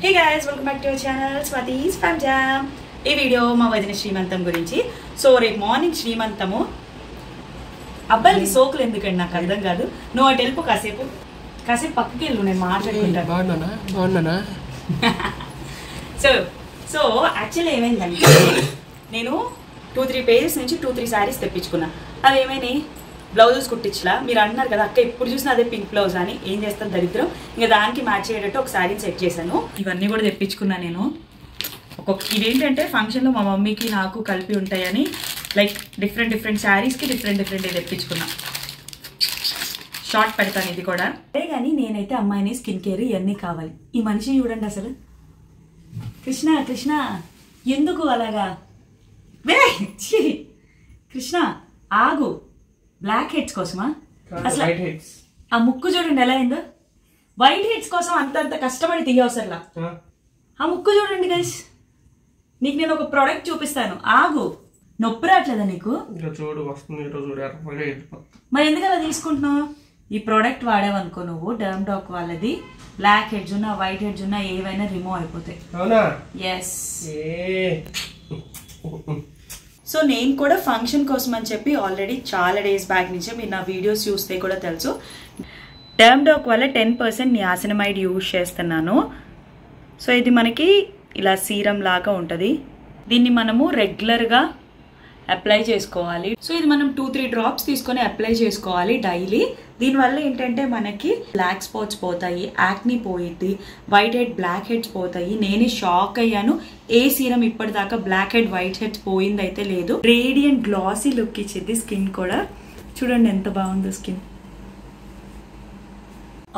Hey guys, welcome back to our channel Swati's Fam Jam. ఈ video మా వదిన శ్రీమంతం గురించి. సో రేపు మార్నింగ్ శ్రీమంతము. అబ్బాయికి సోకులు ఎందుకండి నాకు అర్థం కాదు. నువ్వు అటు వెళ్ళిపో కాసేపు పక్కకి వెళ్ళు, నేను మాట్లాడుకుంటాను. సో యాక్చువల్లీ ఏమైందంటే నేను 2-3 పేజెస్ నుంచి 2-3 శారీస్ తెప్పించుకున్నా. అవి ఏమైనాయి, బ్లౌజెస్ కుట్టించలా. మీరు అంటున్నారు కదా అక్క ఇప్పుడు చూసినా అదే పింక్ బ్లౌజ్ అని. ఏం చేస్తాను దరిద్రం, ఇంకా దానికి మ్యాచ్ అయ్యేటట్టు ఒక శారీని సెట్ చేశాను. ఇవన్నీ కూడా తెప్పించుకున్నా నేను. ఇవేంటంటే ఫంక్షన్లో మా మమ్మీకి నాకు కలిపి ఉంటాయని లైక్ డిఫరెంట్ శారీస్కి డిఫరెంట్ తెప్పించుకున్నా. షార్ట్ పెడతాను ఇది కూడా. అదే కానీ నేనైతే అమ్మాయిని స్కిన్ కేర్ ఇవన్నీ కావాలి. ఈ మనిషి చూడండి అసలు. కృష్ణ ఎందుకు అలాగా? కృష్ణ ఆగు. బ్లాక్ హెడ్స్ కోసమా? అసలు ఆ ముక్కు చూడండి ఎలా అయిందో. వైట్ హెడ్స్ కోసం అంత కష్టపడి తీయవసరలా. ఆ ముక్కు చూడండి గైస్. నీకు నేను ఒక ప్రోడక్ట్ చూపిస్తాను, ఆగు. నొప్పి రావట్లేదా నీకు? మరి ఎందుకు అలా తీసుకుంటున్నావు? ఈ ప్రోడక్ట్ వాడావనుకో నువ్వు, డర్మ్ డాక్ వాళ్ళది. బ్లాక్ హెడ్స్ ఉన్నా వైట్ హెడ్స్ ఉన్నా ఏవైనా రిమూవ్ అయిపోతాయి. ఎస్. సో నేను కూడా ఫంక్షన్ కోసం అని చెప్పి ఆల్రెడీ చాలా డేస్ బ్యాక్ నుంచే మీరు నా వీడియోస్ చూస్తే కూడా తెలుసు, డర్మ్ డాక్ వల్ల 10% నియాసినమైడ్ యూజ్ చేస్తున్నాను. సో ఇది మనకి ఇలా సీరం లాగా ఉంటుంది. దీన్ని మనము రెగ్యులర్గా అప్లై చేసుకోవాలి. సో ఇది మనం 2-3 డ్రాప్స్ తీసుకొని అప్లై చేసుకోవాలి డైలీ. దీనివల్ల ఏంటంటే మనకి బ్లాక్ స్పాట్స్ పోతాయి, యాక్నీ పోయిద్ది, వైట్ హెడ్ బ్లాక్ హెడ్స్ పోతాయి. నేనే షాక్ అయ్యాను. ఏ సీరం ఇప్పటిదాకా బ్లాక్ హెడ్ వైట్ హెడ్స్ పోయింది అయితే లేదు. రేడియంట్ గ్లాసీ లుక్ ఇచ్చింది స్కిన్ కూడా. చూడండి ఎంత బాగుందో స్కిన్.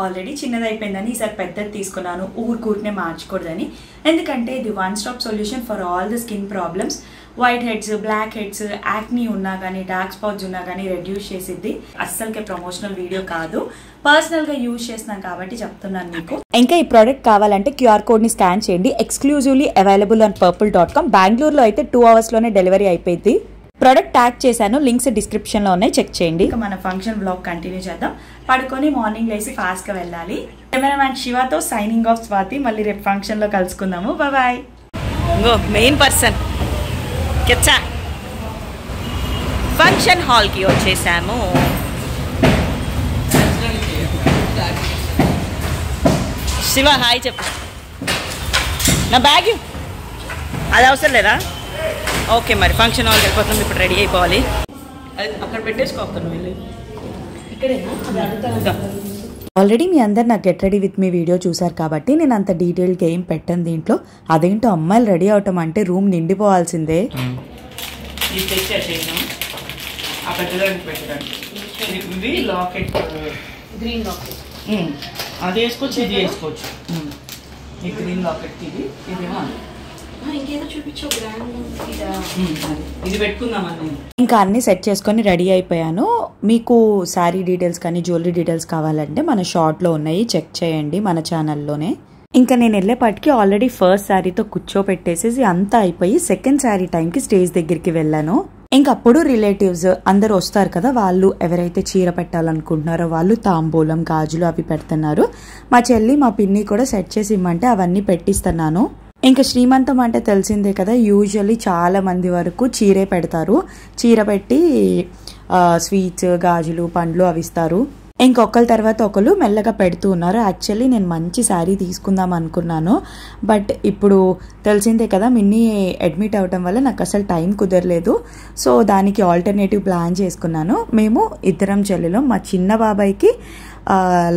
ఆల్రెడీ చిన్నది అయిపోయిందని ఈసారి పెద్దది తీసుకున్నాను, ఊరికూరినే మార్చకూడదని. ఎందుకంటే ఇది 1 stop solution for all the skin problems. White heads, black heads, acne ఉన్నా కానీ, డార్క్ స్పాట్స్ ఉన్నా కానీ రెడ్యూస్ చేసిద్ది. అస్సలకే ప్రమోషనల్ వీడియో కాదు, పర్సనల్గా యూజ్ చేస్తున్నాం కాబట్టి చెప్తున్నాను మీకు. ఇంకా ఈ ప్రోడక్ట్ కావాలంటే QR కోడ్ని స్కాన్ చేయండి. Exclusively available on purple.com. బెంగళూరులో అయితే 2 అవర్స్లోనే డెలివరీ అయిపోయింది. ప్రోడక్ట్ ట్యాగ్ చేశాను, లింక్స్ డిస్క్రిప్షన్లో ఉన్నాయి, చెక్ చేయండి. ఇక మన ఫంక్షన్ బ్లాగ్ కంటిన్యూ చేద్దాం. పడుకొని మార్నింగ్ లేసి ఫాస్ట్గా వెళ్ళాలి. కెమెరామ్యాన్ శివతో సైనింగ్ ఆఫ్ స్వాతి. మళ్ళీ రేపు ఫంక్షన్లో కలుసుకుందాము. బాయ్. ఇంకో మెయిన్ పర్సన్ కెచ్చా ఫంక్షన్ హాల్కి వచ్చేసాము. శివ హాయ్ చెప్పు. నా బ్యాగ్ అది అవసరం లేదా? ఓకే మరి ఫంక్షన్ హాల్కి వెళ్ళిపోతుంది. ఇప్పుడు రెడీ అయిపోవాలి. అది అక్కడ పెట్టేసుకోతాను వెళ్ళి. ఇక్కడేనా? ఆల్రెడీ మీ అందరు నాకు get ready with me video చూసారు కాబట్టి నేను అంత డీటెయిల్గా ఏం పెట్టాను దీంట్లో. అదేంటో అమ్మాయిలు రెడీ అవటం అంటే రూమ్ నిండిపోవాల్సిందే. అది వేసుకోవచ్చు, ఇది వేసుకోవచ్చు. ఈ గ్రీన్ లాకెట్ ఇది ఇదేమో ఇది పెట్టుకుందామని ఇంకా అన్ని సెట్ చేసుకొని రెడీ అయిపోయాను. మీకు శారీ డీటెయిల్స్ కానీ జ్యువెలరీ డీటెయిల్స్ కావాలంటే మన షార్ట్లో ఉన్నాయి, చెక్ చేయండి మన ఛానల్లోనే. ఇంకా నేను వెళ్ళేపాటికి ఆల్రెడీ ఫస్ట్ శారీతో కూర్చోపెట్టేసేసి అంతా అయిపోయి సెకండ్ శారీ టైంకి స్టేజ్ దగ్గరికి వెళ్ళాను. ఇంకప్పుడు రిలేటివ్స్ అందరు వస్తారు కదా, వాళ్ళు ఎవరైతే చీర పెట్టాలనుకుంటున్నారో వాళ్ళు తాంబూలం, గాజులు అవి పెడుతున్నారు. మా చెల్లి మా పిన్ని కూడా సెట్ చేసి ఇమ్మంటే అవన్నీ పెట్టిస్తున్నాను. ఇంకా శ్రీమంతం అంటే తెలిసిందే కదా, యూజువల్లీ చాలా మంది వరకు చీరే పెడతారు. చీర పెట్టి స్వీట్స్, గాజులు, పండ్లు అవి ఇస్తారు. ఇంకొకరి తర్వాత ఒకరు మెల్లగా పెడుతూ ఉన్నారు. యాక్చువల్లీ నేను మంచి శారీ తీసుకుందాం అనుకున్నాను, బట్ ఇప్పుడు తెలిసిందే కదా మిన్నీ అడ్మిట్ అవ్వటం వల్ల నాకు అసలు టైం కుదరలేదు. సో దానికి ఆల్టర్నేటివ్ ప్లాన్ చేసుకున్నాను. మేము ఇద్దరం చెల్లెలు, మా చిన్న బాబాయ్కి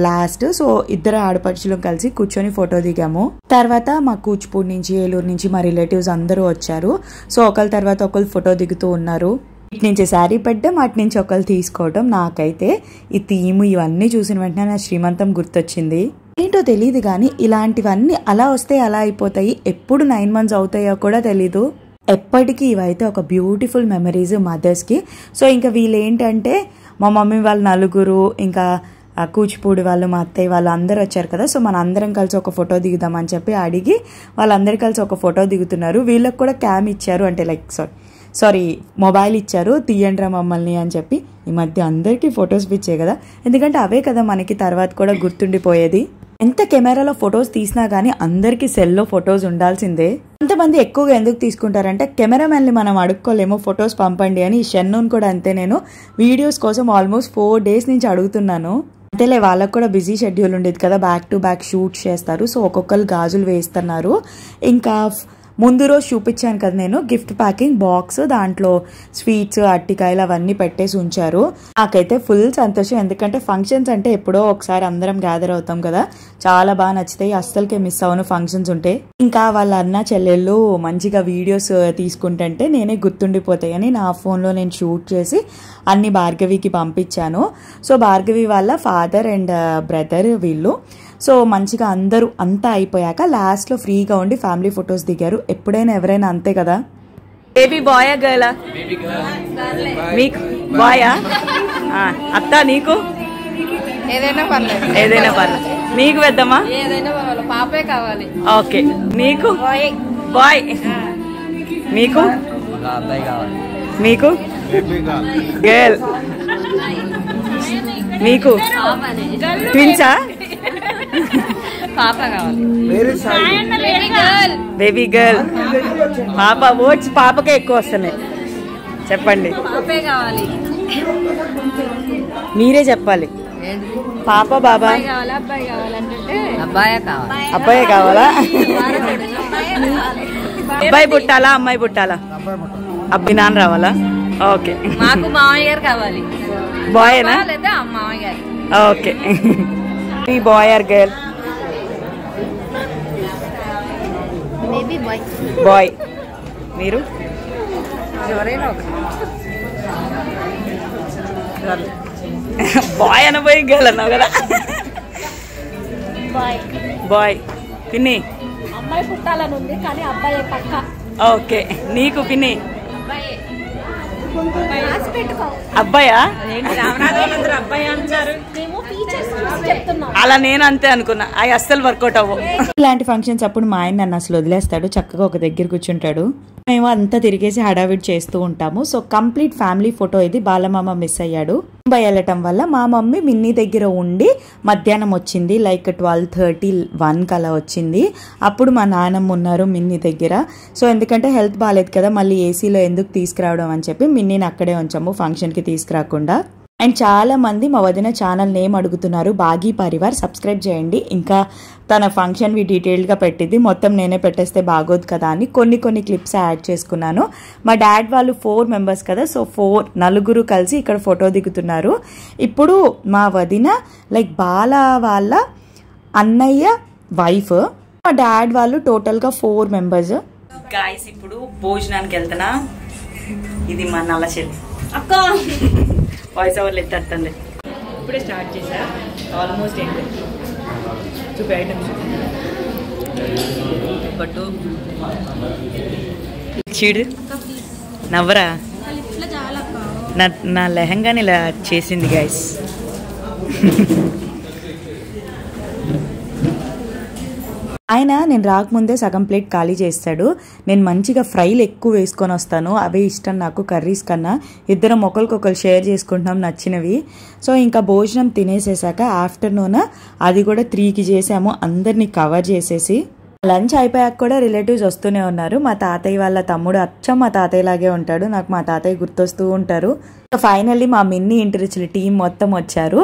లాస్ట్. సో ఇద్దరు ఆడపడుచులు కలిసి కూర్చొని ఫోటో దిగాము. తర్వాత మా కూచిపూడి నుంచి, ఏలూరు నుంచి మా రిలేటివ్స్ అందరూ వచ్చారు. సో ఒకరి తర్వాత ఒకరు ఫోటో దిగుతూ ఉన్నారు. ఇటు నుంచి శారీ పెట్టడం, అటు నుంచి ఒకరు తీసుకోవడం. నాకైతే ఈ థీమ్ ఇవన్నీ చూసిన వెంటనే నా శ్రీమంతం గుర్తొచ్చింది. ఏంటో తెలియదు కానీ ఇలాంటివన్నీ అలా వస్తే అలా అయిపోతాయి. ఎప్పుడు 9 months అవుతాయో కూడా తెలీదు. ఎప్పటికీ ఇవైతే ఒక బ్యూటిఫుల్ మెమరీస్ మదర్స్కి. సో ఇంకా వీళ్ళు ఏంటంటే మా మమ్మీ వాళ్ళు నలుగురు, ఇంకా కూచిపూడి వాళ్ళు, మా అత్తయ్య వాళ్ళు అందరూ వచ్చారు కదా. సో మన అందరం కలిసి ఒక ఫోటో దిగుదామని చెప్పి అడిగి వాళ్ళందరూ కలిసి ఒక ఫోటో దిగుతున్నారు. వీళ్ళకి కూడా క్యామ్ ఇచ్చారు, అంటే లైక్ సారీ మొబైల్ ఇచ్చారు, తీయండిరా మమ్మల్ని అని చెప్పి. ఈ మధ్య అందరికీ ఫొటోస్ పిచ్చే కదా, ఎందుకంటే అవే కదా మనకి తర్వాత కూడా గుర్తుండిపోయేది. ఎంత కెమెరాలో ఫొటోస్ తీసినా గానీ అందరికి సెల్లో ఫొటోస్ ఉండాల్సిందే. కొంతమంది ఎక్కువగా ఎందుకు తీసుకుంటారంటే కెమెరామెన్ని మనం అడుక్కోలేమో ఫొటోస్ పంపండి అని. షెన్నూన్ కూడా అంతే, నేను వీడియోస్ కోసం ఆల్మోస్ట్ 4 days నుంచి అడుగుతున్నాను. అంతేలే, వాళ్ళకు కూడా బిజీ షెడ్యూల్ ఉండేది కదా, బ్యాక్ టు బ్యాక్ షూట్ చేస్తారు. సో ఒక్కొక్కరు గాజులు వేస్తున్నారు. ఇంకా ముందు రోజు చూపించాను కదా నేను గిఫ్ట్ ప్యాకింగ్ బాక్స్, దాంట్లో స్వీట్స్ అట్టికాయలు అవన్నీ పెట్టేసి ఉంచారు. నాకైతే ఫుల్ సంతోషం, ఎందుకంటే ఫంక్షన్స్ అంటే ఎప్పుడో ఒకసారి అందరం గ్యాదర్ అవుతాం కదా, చాలా బాగా నచ్చుతాయి. అస్సలకే మిస్ అవ్వను ఫంక్షన్స్ ఉంటే. ఇంకా వాళ్ళ అన్న చెల్లెళ్ళు మంచిగా వీడియోస్ తీసుకుంటుంటే నేనే గుర్తుండిపోతాయని నా ఫోన్లో నేను షూట్ చేసి అన్ని భార్గవికి పంపించాను. సో భార్గవి వాళ్ళ ఫాదర్ అండ్ బ్రదర్ వీళ్ళు. సో మంచిగా అందరూ అంతా అయిపోయాక లాస్ట్లో ఫ్రీగా ఉండి ఫ్యామిలీ ఫొటోస్ దిగారు. ఎప్పుడైనా ఎవరైనా అంతే కదా. బేబీ బాయా గర్లా? మీకు బాయా? అత్త నీకు? ఏదైనా పర్లేదు. ఏదైనా పర్లేదు. నీకు పెద్దమ్మా? ఏదైనా పాపే కావాలి. ఓకే. నీకు? బాయ్. మీకు? మీకు? గర్ల్. మీకు? ట్విన్సా? పాప కావాలి. Baby girl. పాప ఓట్స్ పాపకే ఎక్కువ వస్తున్నాయి. చెప్పండి. పాపే కావాలి. మీరే చెప్పాలి. పాప బాబా? అబ్బాయి కావాలంటే అబ్బాయే కావాలి. అబ్బాయే కావాలా? అబ్బాయి పుట్టాలా అమ్మాయి పుట్టాలా? అబ్బాయి నాన్న రావాలా? ఓకే. మాకు మామయ్య గారు కావాలి. బాయేనా? లేదా మామయ్య గారు. ఓకే. మీ బాయ్ ఆర్ గర్ల్? బాయ్. మీరు? ఎవరైనా బాయ్ అనబోయి గర్ల్ అన్నావు కదా. బాయ్. పిన్ని? అమ్మాయి పుట్టాలని ఉంది కానీ అబ్బాయి పక్క. ఓకే. నీకు పిన్ని? అబ్బాయా? అలా నేను అంతే అనుకున్నా. అవి అస్సలు వర్కౌట్ అవ్వవు. ఇలాంటి ఫంక్షన్స్ అప్పుడు మా ఆయన నన్ను అసలు వదిలేస్తాడు, చక్కగా ఒక దగ్గర కూర్చుంటాడు. మేము అంతా తిరిగేసి హడావిడి చేస్తూ ఉంటాము. సో కంప్లీట్ ఫ్యామిలీ ఫోటో ఇది. బాలమామ మిస్ అయ్యాడు. ముంబై వెళ్ళటం వల్ల మా మమ్మీ మిన్నీ దగ్గర ఉండి మధ్యాహ్నం వచ్చింది, లైక్ 12:30, 1 కలా వచ్చింది. అప్పుడు మా నాన్నమ్మ ఉన్నారు మిన్నీ దగ్గర. సో ఎందుకంటే హెల్త్ బాగాలేదు కదా, మళ్ళీ ఏసీలో ఎందుకు తీసుకురావడం అని చెప్పి మిన్నీని అక్కడే ఉంచాము ఫంక్షన్కి తీసుకురాకుండా. అండ్ చాలా మంది మా వదిన ఛానల్ నేమ్ అడుగుతున్నారు, బాగీ పరివార్. సబ్స్క్రైబ్ చేయండి. ఇంకా తన ఫంక్షన్వి డీటెయిల్డ్గా పెట్టింది, మొత్తం నేనే పెట్టేస్తే బాగోదు కదా అని కొన్ని క్లిప్స్ యాడ్ చేసుకున్నాను. మా డాడ్ వాళ్ళు 4 members కదా, సో 4 కలిసి ఇక్కడ ఫోటో దిగుతున్నారు. ఇప్పుడు మా వదిన లైక్ బాల వాళ్ళ అన్నయ్య వైఫ్, మా డాడ్ వాళ్ళు టోటల్గా 4 members. గాయస్ ఇప్పుడు భోజనానికి వెళ్తున్నా. ఇది మా నల్ల చెల్లి అక్క. వాయిస్ ఓవర్లు ఎత్తేస్తుంది. ఇప్పుడే స్టార్ట్ చేశా, ఆల్మోస్ట్ ఏంటి చూపి ఐటమ్స్ పట్టు చీడు నవ్వరా. నా లెహంగాని ఇలా చేసింది గాయస్. ఆయన నేను రాకముందే సగం ప్లేట్ ఖాళీ చేస్తాడు. నేను మంచిగా ఫ్రైలు ఎక్కువ వేసుకొని వస్తాను, అవే ఇష్టం నాకు కర్రీస్ కన్నా. ఇద్దరం ఒకరికొకరు షేర్ చేసుకుంటున్నాం నచ్చినవి. సో ఇంకా భోజనం తినేసేసాక ఆఫ్టర్నూన్ అది కూడా 3కి చేసాము, అందరినీ కవర్ చేసేసి. లంచ్ అయిపోయాక కూడా రిలేటివ్స్ వస్తూనే ఉన్నారు. మా తాతయ్య వాళ్ళ తమ్ముడు అచ్చం మా తాతయ్య లాగే ఉంటాడు, నాకు మా తాతయ్య గుర్తొస్తూ ఉంటారు. ఫైనల్లీ మా మిన్నీ ఇంటి రుచులు టీం మొత్తం వచ్చారు.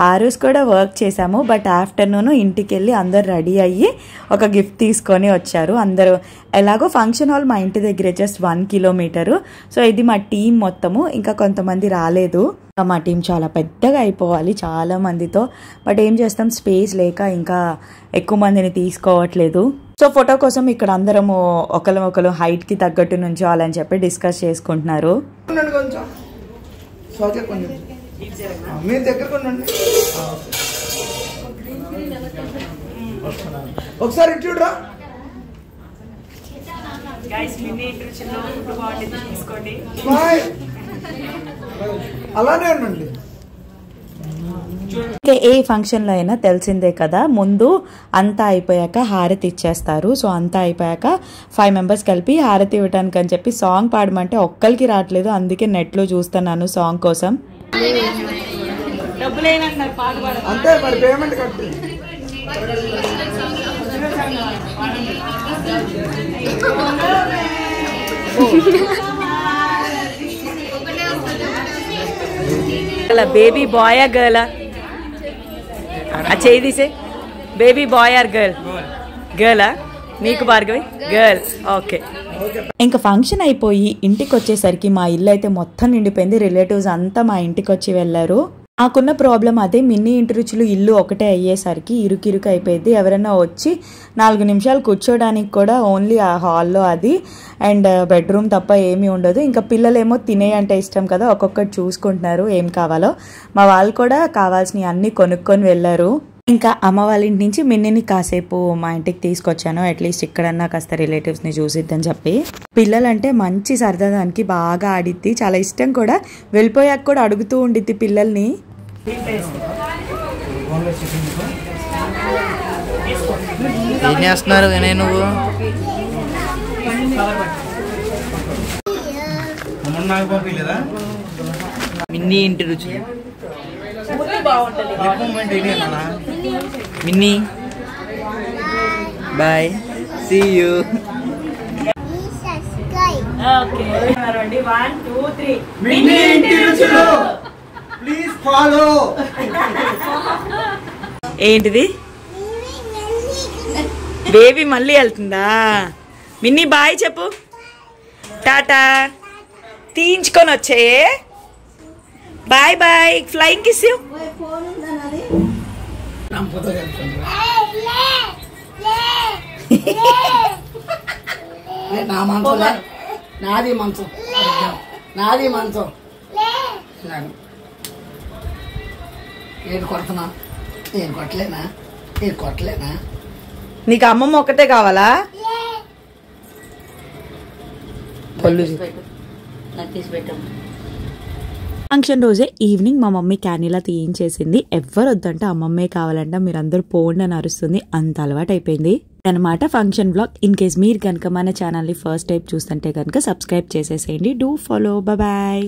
ఆ రోజు కూడా వర్క్ చేసాము, బట్ ఆఫ్టర్నూన్ ఇంటికి వెళ్ళి అందరు రెడీ అయ్యి ఒక గిఫ్ట్ తీసుకొని వచ్చారు. అందరూ ఎలాగో ఫంక్షన్ హాల్ మా ఇంటి దగ్గరే, జస్ట్ 1 kilometer. సో ఇది మా టీం మొత్తము. ఇంకా కొంతమంది రాలేదు. మా టీం చాలా పెద్దగా అయిపోవాలి చాలా మందితో, బట్ ఏం చేస్తాం, స్పేస్ లేక ఇంకా ఎక్కువ మందిని తీసుకోవట్లేదు. సో ఫోటో కోసం ఇక్కడ అందరము ఒకరు హైట్కి తగ్గట్టు నుంచోవాలని చెప్పి డిస్కస్ చేసుకుంటున్నారు. ఒకసారి చూడరా. అలానే ఉండండి. ఏ ఫంక్షన్లో అయినా తెలిసిందే కదా, ముందు అంతా అయిపోయాక హారతి ఇచ్చేస్తారు. సో అంతా అయిపోయాక 5 members కలిపి హారతి ఇవ్వటానికి అని చెప్పి సాంగ్ పాడమంటే ఒక్కరికి రావట్లేదు, అందుకే నెట్లో చూస్తున్నాను సాంగ్ కోసం. అంతే మరి పేమెంట్ కట్టి బేబీ బాయా గర్లా చేయి తీసే బేబీ బాయ్ ఆర్ గర్ల్ గర్లా నీకు భార్గవి గర్ల్ ఓకే. ఇంకా ఫంక్షన్ అయిపోయి ఇంటికి వచ్చేసరికి మా ఇల్లు అయితే మొత్తం నిండిపోయింది. రిలేటివ్స్ అంతా మా ఇంటికి వచ్చి వెళ్ళారు. నాకున్న ప్రాబ్లం అదే, మినీ ఇంటి రుచులు ఇల్లు ఒకటే అయ్యేసరికి ఇరుకిరుకు అయిపోయింది. ఎవరైనా వచ్చి 4 నిమిషాలు కూర్చోడానికి కూడా ఓన్లీ ఆ హాల్లో అది అండ్ బెడ్రూమ్ తప్ప ఏమీ ఉండదు. ఇంకా పిల్లలేమో తినే అంటే ఇష్టం కదా, ఒక్కొక్కటి చూసుకుంటున్నారు ఏం కావాలో. మా వాళ్ళు కూడా కావాల్సినవి అన్నీ కొనుక్కొని వెళ్ళారు. ఇంకా అమ్మ వాళ్ళ ఇంటి నుంచి మిన్నీని కాసేపు మా ఇంటికి తీసుకొచ్చాను, అట్లీస్ట్ ఇక్కడన్నా కాస్త రిలేటివ్స్ని చూసిద్దని చెప్పి. పిల్లలంటే మంచి సరదానికి బాగా ఆడిద్ది, చాలా ఇష్టం కూడా. వెళ్ళిపోయాక కూడా అడుగుతూ ఉండిద్ది పిల్లల్ని. ఏం చేస్తున్నారు నువ్వు? మిన్నీ ఇంటి రుచి Minni bye see you. Please follow. ఏంటిది బేబీ మళ్ళీ వెళ్తుందా? మిన్నీ బాయ్ చెప్పు, టాటా తీయించుకొని వచ్చే bye bye. Flying kiss you. నాది మంచం నాది మంచం ఏడు కొడుతున్నా, నేను కొట్టలేనా, నేను కొట్టలేనా? నీకు అమ్మమ్మ ఒక్కటే కావాలా? ఫంక్షన్ రోజే ఈవినింగ్ మా మమ్మీ క్యానీలా తీయించేసింది. ఎవరు వద్దంటే అమ్మమ్మే కావాలంట, మీరందరూ పోండి అని అరుస్తుంది, అంత అలవాటు అయిపోయింది అనమాట ఫంక్షన్ బ్లాగ్. ఇన్ కేస్ మీరు కనుక మన ఛానల్ని ఫస్ట్ టైం చూస్తుంటే కనుక సబ్స్క్రైబ్ చేసేసేయండి. Do follow. బాయ్.